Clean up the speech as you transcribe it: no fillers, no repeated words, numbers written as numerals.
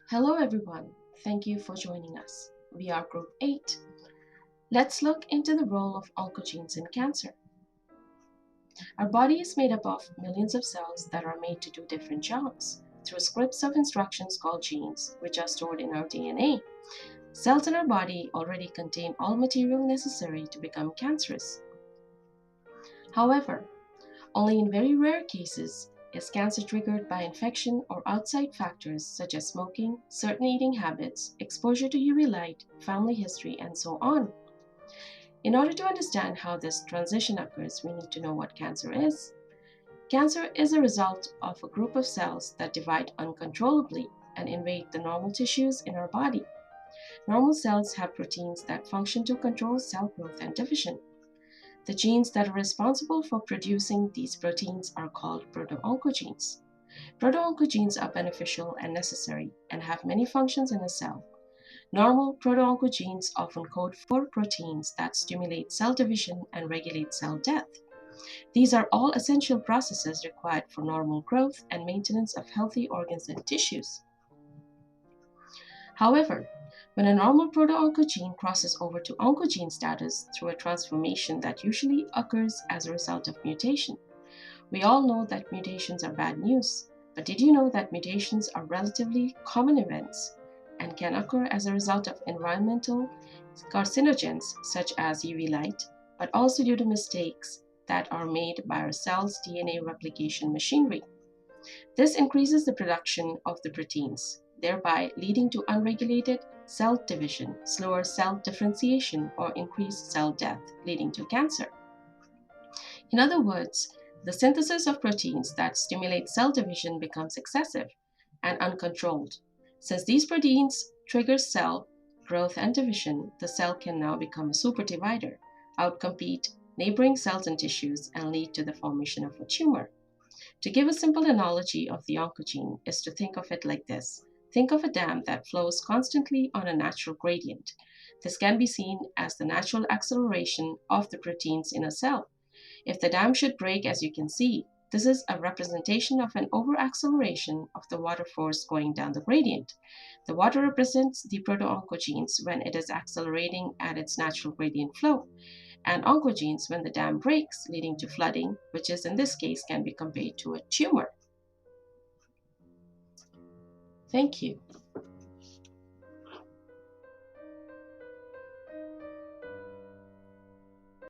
Hello everyone, thank you for joining us. We are Group 8. Let's look into the role of oncogenes in cancer. Our body is made up of millions of cells that are made to do different jobs through scripts of instructions called genes, which are stored in our DNA. Cells in our body already contain all material necessary to become cancerous. However, only in very rare cases is cancer triggered by infection or outside factors such as smoking, certain eating habits, exposure to UV light, family history, and so on. In order to understand how this transition occurs, we need to know what cancer is. Cancer is a result of a group of cells that divide uncontrollably and invade the normal tissues in our body. Normal cells have proteins that function to control cell growth and division. The genes that are responsible for producing these proteins are called proto-oncogenes. Proto-oncogenes are beneficial and necessary and have many functions in a cell. Normal proto-oncogenes often code for proteins that stimulate cell division and regulate cell death. These are all essential processes required for normal growth and maintenance of healthy organs and tissues. However, when a normal proto-oncogene crosses over to oncogene status through a transformation that usually occurs as a result of mutation. We all know that mutations are bad news, but did you know that mutations are relatively common events and can occur as a result of environmental carcinogens such as UV light, but also due to mistakes that are made by our cells' DNA replication machinery. This increases the production of the proteins, thereby leading to unregulated cell division, slower cell differentiation, or increased cell death, leading to cancer. In other words, the synthesis of proteins that stimulate cell division becomes excessive and uncontrolled. Since these proteins trigger cell growth and division, the cell can now become a superdivider, outcompete neighboring cells and tissues, and lead to the formation of a tumor. To give a simple analogy of the oncogene is to think of it like this. Think of a dam that flows constantly on a natural gradient. This can be seen as the natural acceleration of the proteins in a cell. If the dam should break, as you can see, this is a representation of an over-acceleration of the water force going down the gradient. The water represents the proto-oncogenes when it is accelerating at its natural gradient flow, and oncogenes when the dam breaks, leading to flooding, which is in this case can be compared to a tumor. Thank you.